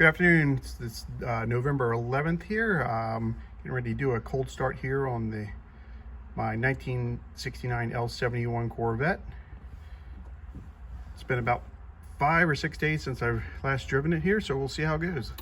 Good afternoon. It's November 11th here. Getting ready to do a cold start here on my 1969 L71 Corvette. It's been about 5 or 6 days since I've last driven it here, so we'll see how it goes.